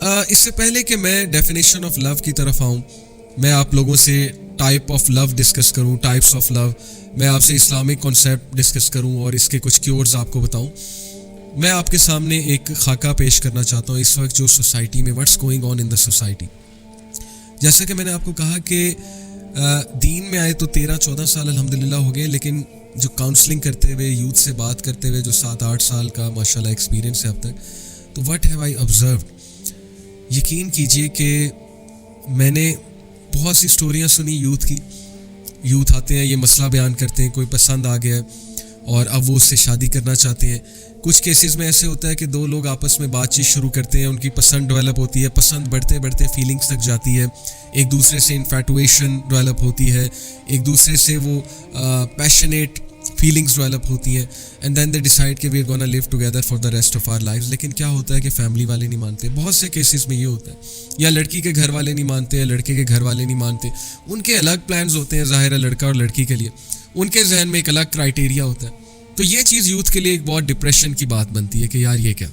اس سے پہلے کہ میں ڈیفینیشن آف لو کی طرف آؤں, میں آپ لوگوں سے ٹائپ آف لو ڈسکس کروں, ٹائپس آف لو, میں آپ سے اسلامک کانسیپٹ ڈسکس کروں اور اس کے کچھ کیورز آپ کو بتاؤں. میں آپ کے سامنے ایک خاکہ پیش کرنا چاہتا ہوں اس وقت جو سوسائٹی میں what's going on in the society. جیسا کہ میں نے آپ کو کہا کہ دین میں آئے تو 13-14 سال الحمدللہ ہو گئے, لیکن جو کاؤنسلنگ کرتے ہوئے, یوتھ سے بات کرتے ہوئے جو 7-8 سال کا ماشاءاللہ ایکسپیرینس ہے اب تک, تو واٹ ہیو آئی آبزروڈ, یقین کیجئے کہ میں نے بہت سی اسٹوریاں سنی یوتھ کی. یوتھ آتے ہیں, یہ مسئلہ بیان کرتے ہیں, کوئی پسند آ گیا ہے اور اب وہ اس سے شادی کرنا چاہتے ہیں. کچھ کیسز میں ایسے ہوتا ہے کہ دو لوگ آپس میں بات چیت شروع کرتے ہیں, ان کی پسند ڈیولپ ہوتی ہے, پسند بڑھتے بڑھتے فیلنگس تک جاتی ہے, ایک دوسرے سے انفیٹویشن ڈیولپ ہوتی ہے, ایک دوسرے سے وہ پیشنیٹ فیلنگس ڈیولپ ہوتی ہیں, اینڈ دین دے ڈیسائڈ کہ we are gonna live together for the rest of our life. لیکن کیا ہوتا ہے کہ فیملی والے نہیں مانتے. بہت سے کیسز میں یہ ہوتا ہے, یا لڑکی کے گھر والے نہیں مانتے, یا لڑکے کے گھر والے نہیں مانتے. ان کے الگ پلانز ہوتے ہیں ظاہر ہے لڑکا اور لڑکی کے لیے, ان کے ذہن میں ایک الگ کرائٹیریا ہوتا ہے. تو یہ چیز یوتھ کے لیے ایک بہت ڈپریشن کی بات بنتی ہے کہ یار یہ کیا,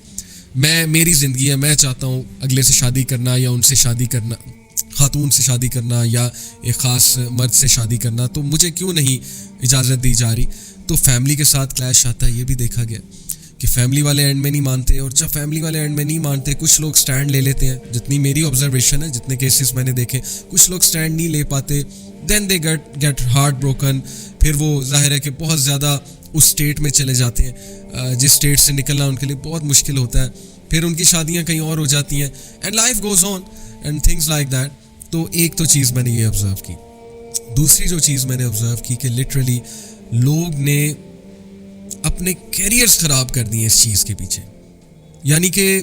میری زندگی ہے, میں چاہتا ہوں اگلے سے شادی کرنا, یا ان سے شادی کرنا, خاتون سے شادی کرنا, یا ایک خاص مرد سے شادی کرنا, تو مجھے کیوں نہیں اجازت دی جا رہی. تو فیملی کے ساتھ کلیش آتا ہے. یہ بھی دیکھا گیا کہ فیملی والے اینڈ میں نہیں مانتے, اور جب فیملی والے اینڈ میں نہیں مانتے کچھ لوگ سٹینڈ لے لیتے ہیں. جتنی میری آبزرویشن ہے, جتنے کیسز میں نے دیکھے, کچھ لوگ سٹینڈ نہیں لے پاتے, دین دے گیٹ ہارٹ بروکن. پھر وہ ظاہر ہے کہ بہت زیادہ اس اسٹیٹ میں چلے جاتے ہیں جس اسٹیٹ سے نکلنا ان کے لیے بہت مشکل ہوتا ہے. پھر ان کی شادیاں کہیں اور ہو جاتی ہیں, and life goes on and things like that. تو ایک تو چیز میں نے یہ آبزرو کی. دوسری جو چیز میں نے آبزرو کی کہ لٹرلی لوگ نے اپنے کیریئرز خراب کر دیے اس چیز کے پیچھے. یعنی کہ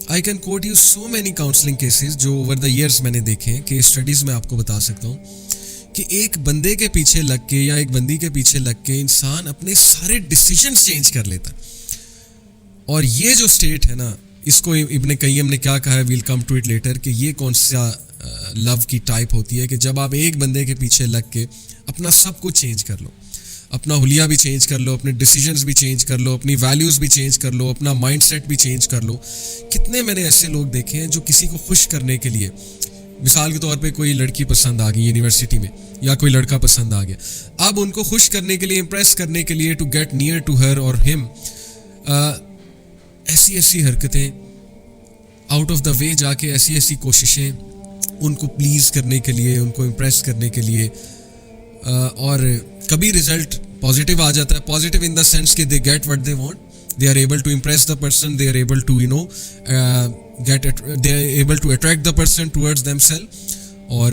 I can quote you so many counselling cases جو اوور دا ایئرس میں نے دیکھے, کہ اسٹڈیز میں آپ کو بتا سکتا ہوں کہ ایک بندے کے پیچھے لگ کے یا ایک بندی کے پیچھے لگ کے انسان اپنے سارے ڈیسیجنز چینج کر لیتا ہے. اور یہ جو اسٹیٹ ہے نا, اس کو ابن قیم نے کیا کہا ہے, well come to it later, کہ یہ کون سا لو کی ٹائپ ہوتی ہے کہ جب آپ ایک بندے کے پیچھے لگ کے اپنا سب کچھ چینج کر لو, اپنا حلیہ بھی چینج کر لو, اپنے ڈیسیجنز بھی چینج کر لو, اپنی ویلیوز بھی چینج کر لو, اپنا مائنڈ سیٹ بھی چینج کر لو. کتنے میں نے ایسے لوگ دیکھے ہیں جو کسی کو خوش کرنے کے لیے, مثال کے طور پہ کوئی لڑکی پسند آ گئی یونیورسٹی میں, یا کوئی لڑکا پسند آ گیا, اب ان کو خوش کرنے کے لیے, امپریس کرنے کے لیے, to get near to her اور ہم, ایسی حرکتیں, آؤٹ آف دا وے جا کے ایسی کوششیں ان کو پلیز کرنے کے لیے, ان کو امپریس کرنے کے لیے. اور کبھی رزلٹ پازیٹیو آ جاتا ہے, پازیٹیو ان دا سینس کہ they get what they want, they are able to impress the person, they are able to they are able to attract the person towards themselves. اور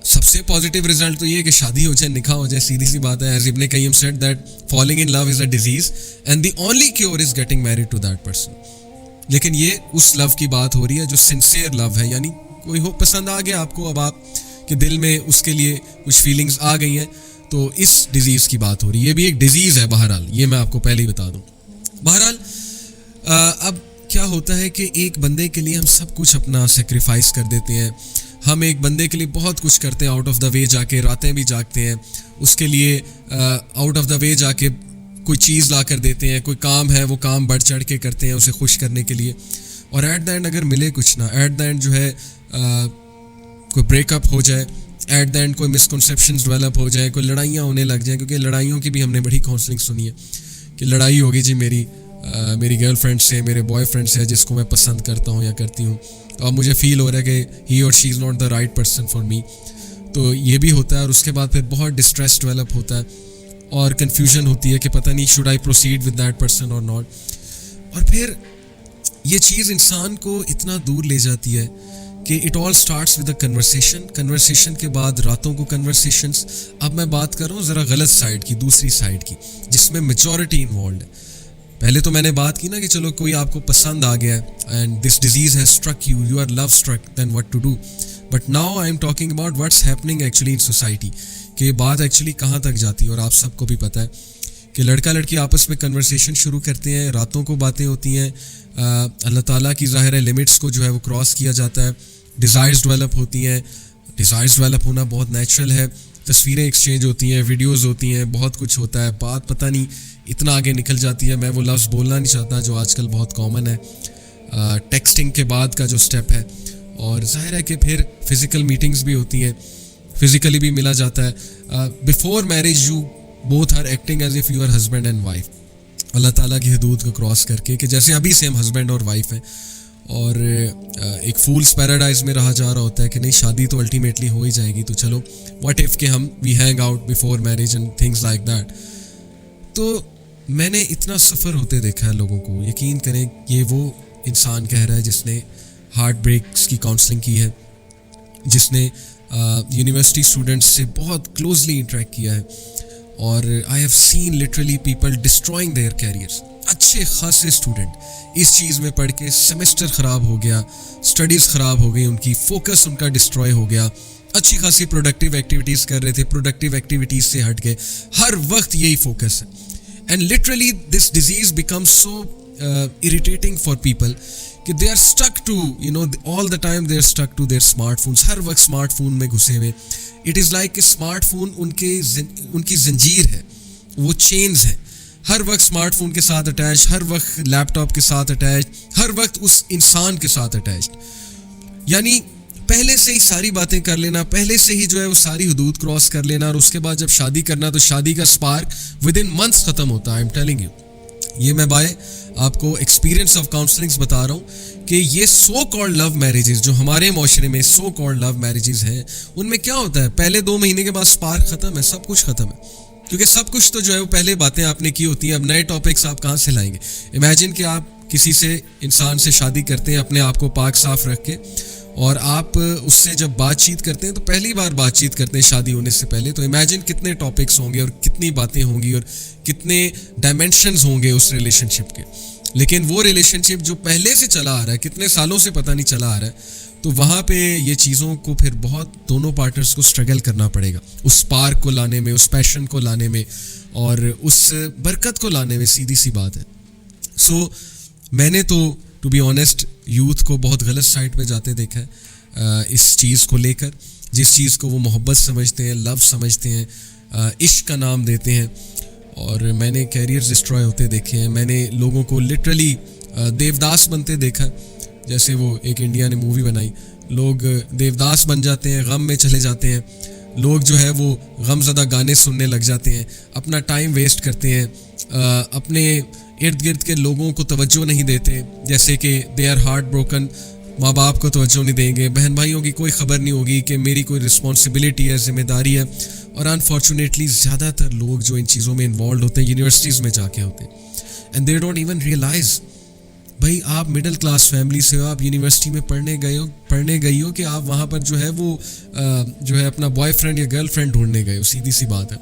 سب سے positive result تو یہ ہے کہ شادی ہو جائے, نکاح ہو جائے, سیدھی سی بات ہے. As Ibn Qayyim said that falling in love is a disease and the only cure is getting married to that person. لیکن یہ اس لو کی بات ہو رہی ہے جو سنسیئر لو ہے, یعنی کوئی ہو پسند آ گیا آپ کو, اب آپ کے دل میں اس کے لیے کچھ فیلنگز آ گئی ہیں, تو اس ڈیزیز کی بات ہو رہی ہے. یہ بھی ایک ڈیزیز ہے بہرحال, یہ میں آپ کو پہلے ہی بتا دوں. بہرحال اب کیا ہوتا ہے کہ ایک بندے کے لیے ہم سب کچھ اپنا سیکریفائس کر دیتے ہیں. ہم ایک بندے کے لیے بہت کچھ کرتے ہیں, آؤٹ آف دا وے جا کے راتیں بھی جاگتے ہیں اس کے لیے, آؤٹ آف دا وے جا کے کوئی چیز لا کر دیتے ہیں, کوئی کام ہے وہ کام بڑھ چڑھ کے کرتے ہیں اسے خوش کرنے کے لیے. اور ایٹ دا اینڈ اگر ملے کچھ نہ, ایٹ دا اینڈ جو ہے کوئی بریک اپ ہو جائے, ایٹ دا اینڈ کوئی مسکنسیپشنز ڈیولپ ہو جائے, کوئی لڑائیاں ہونے لگ جائیں. کیونکہ لڑائیوں کی بھی ہم نے بڑی کاؤنسلنگ سنی ہے کہ لڑائی ہوگی جی میری گرل فرینڈ سے, میرے بوائے فرینڈ سے, جس کو میں پسند کرتا ہوں یا کرتی ہوں, تو اب مجھے فیل ہو رہا ہے کہ ہی اور she is not the right person for me. تو یہ بھی ہوتا ہے. اور اس کے بعد پھر بہت ڈسٹریس ڈیولپ ہوتا ہے اور کنفیوژن ہوتی ہے کہ پتہ نہیں should I proceed with that person اور ناٹ. اور پھر یہ چیز انسان کو اتنا دور لے جاتی ہے کہ it all starts with a conversation کے بعد راتوں کو کنورسیشنس. اب میں بات کر رہا ہوں ذرا غلط سائڈ کی, دوسری سائڈ کی, جس میں میجورٹی انوالوڈ ہے. پہلے تو میں نے بات کی نا کہ چلو کوئی آپ کو پسند آ گیا and this disease has struck you, you are love struck, then what to do. But now I am talking about what's happening actually in society, کہ یہ بات ایکچولی کہاں تک جاتی ہے. اور آپ سب کو بھی پتہ ہے کہ لڑکا لڑکی آپس میں کنورسیشن شروع کرتے ہیں, راتوں کو باتیں ہوتی ہیں, اللہ تعالیٰ کی ظاہر ہے لمٹس کو جو ہے وہ کراس کیا جاتا ہے, ڈیزائرز ڈیولپ ہوتی ہیں. ڈیزائرز ڈیولپ ہونا بہت نیچرل ہے, تصویریں ایکسچینج ہوتی ہیں, ویڈیوز ہوتی ہیں, بہت کچھ ہوتا ہے. بات پتہ نہیں اتنا آگے نکل جاتی ہے, میں وہ لفظ بولنا نہیں چاہتا جو آج کل بہت کامن ہے. ٹیکسٹنگ کے بعد کا جو اسٹیپ ہے. اور ظاہر ہے کہ پھر فزیکل میٹنگز بھی ہوتی ہیں, فزیکلی بھی ملا جاتا ہے. Before marriage you both are acting as if you are husband and wife, اللہ تعالیٰ کی حدود کو کراس کر کے, کہ جیسے ابھی سے ہم ہسبینڈ اور وائف ہیں. اور ایک فولس پیراڈائز میں رہا جا رہا ہوتا ہے کہ نہیں شادی تو الٹیمیٹلی ہو ہی جائے گی, تو چلو واٹ ایف کہ ہم we hang out before marriage and things like that. تو میں نے اتنا سفر ہوتے دیکھا ہے لوگوں کو, یقین کریں یہ وہ انسان کہہ رہا ہے جس نے ہارٹ بریکس کی کاؤنسلنگ کی ہے, جس نے یونیورسٹی اسٹوڈنٹس سے بہت کلوزلی انٹریکٹ کیا ہے. اور I have seen literally people destroying their careers. اچھے خاصے اسٹوڈنٹ اس چیز میں پڑھ کے سیمسٹر خراب ہو گیا, اسٹڈیز خراب ہو گئی ان کی, فوکس ان کا ڈسٹروائے ہو گیا. اچھی خاصی پروڈکٹیو ایکٹیویٹیز کر رہے تھے, پروڈکٹیو ایکٹیویٹیز سے ہٹ گئے, ہر وقت یہی فوکس ہے. And literally this disease became so irritating for people کہ they are stuck to all the time they are stuck to their smartphones, ہر وقت اسمارٹ فون میں گھسے ہوئے. اٹ از لائک کہ اسمارٹ فون ان کی زنجیر ہے, وہ چینز ہیں, ہر وقت اسمارٹ فون کے ساتھ اٹیچ, ہر وقت لیپ ٹاپ کے ساتھ اٹیچ, ہر وقت اس انسان کے ساتھ اٹیچڈ. یعنی پہلے سے ہی ساری باتیں کر لینا, پہلے سے ہی جو ہے وہ ساری حدود کراس کر لینا, اور اس کے بعد جب شادی کرنا تو شادی کا اسپارک ود ان منتھس ختم ہوتا ہے. آئی ایم ٹیلنگ یو, یہ میں بھائی آپ کو ایکسپیرینس آف کاؤنسلنگس بتا رہا ہوں کہ یہ سو کالڈ لو میرجز جو ہمارے معاشرے میں سو کالڈ لو میرجز ہیں, ان میں کیا ہوتا ہے, پہلے 2 مہینے کے بعد اسپارک ختم ہے, سب کچھ ختم ہے. کیونکہ سب کچھ تو جو ہے وہ پہلے باتیں آپ نے کی ہوتی ہیں, اب نئے ٹاپکس آپ کہاں سے لائیں گے. امیجن کہ آپ کسی سے انسان سے شادی کرتے ہیں اپنے آپ کو پاک صاف رکھ کے, اور آپ اس سے جب بات چیت کرتے ہیں تو پہلی بار بات چیت کرتے ہیں شادی ہونے سے پہلے, تو امیجن کتنے ٹاپکس ہوں گے اور کتنی باتیں ہوں گی اور کتنے ڈائمینشنز ہوں گے اس ریلیشن شپ کے. لیکن وہ ریلیشن شپ جو پہلے سے چلا آ رہا ہے, کتنے سالوں سے پتہ نہیں چلا آ رہا ہے, تو وہاں پہ یہ چیزوں کو پھر بہت دونوں پارٹنرز کو اسٹرگل کرنا پڑے گا اس اسپارک کو لانے میں, اس پیشن کو لانے میں, اور اس برکت کو لانے میں. سیدھی سی بات ہے. سو میں نے تو ٹو بی آنیسٹ یوتھ کو بہت غلط سائڈ پہ جاتے دیکھا ہے اس چیز کو لے کر, جس چیز کو وہ محبت سمجھتے ہیں, لو سمجھتے ہیں, عشق کا نام دیتے ہیں. اور میں نے کیریئر ڈسٹروائے ہوتے دیکھے ہیں, میں نے لوگوں کو لٹرلی دیوداس بنتے دیکھا. جیسے وہ ایک انڈیا نے مووی بنائی, لوگ دیوداس بن جاتے ہیں, غم میں چلے جاتے ہیں, لوگ جو ہے وہ غم زدہ گانے سننے لگ جاتے ہیں, اپنا ٹائم ویسٹ کرتے ہیں, اپنے ارد گرد کے لوگوں کو توجہ نہیں دیتے, جیسے کہ دے آر ہارٹ بروکن, ماں باپ کو توجہ نہیں دیں گے, بہن بھائیوں کی کوئی خبر نہیں ہوگی کہ میری کوئی رسپانسبلٹی ہے, ذمہ داری ہے. اور انفارچونیٹلی زیادہ تر لوگ جو ان چیزوں میں انوالوڈ ہوتے ہیں یونیورسٹیز میں جا کے ہوتے ہیں, and they don't even realize. بھائی آپ مڈل کلاس فیملی سے ہو, آپ یونیورسٹی میں پڑھنے گئی ہو کہ آپ وہاں پر جو ہے وہ جو ہے اپنا بوائے فرینڈ یا گرل فرینڈ ڈھونڈنے گئے ہو, سیدھی سی بات ہے.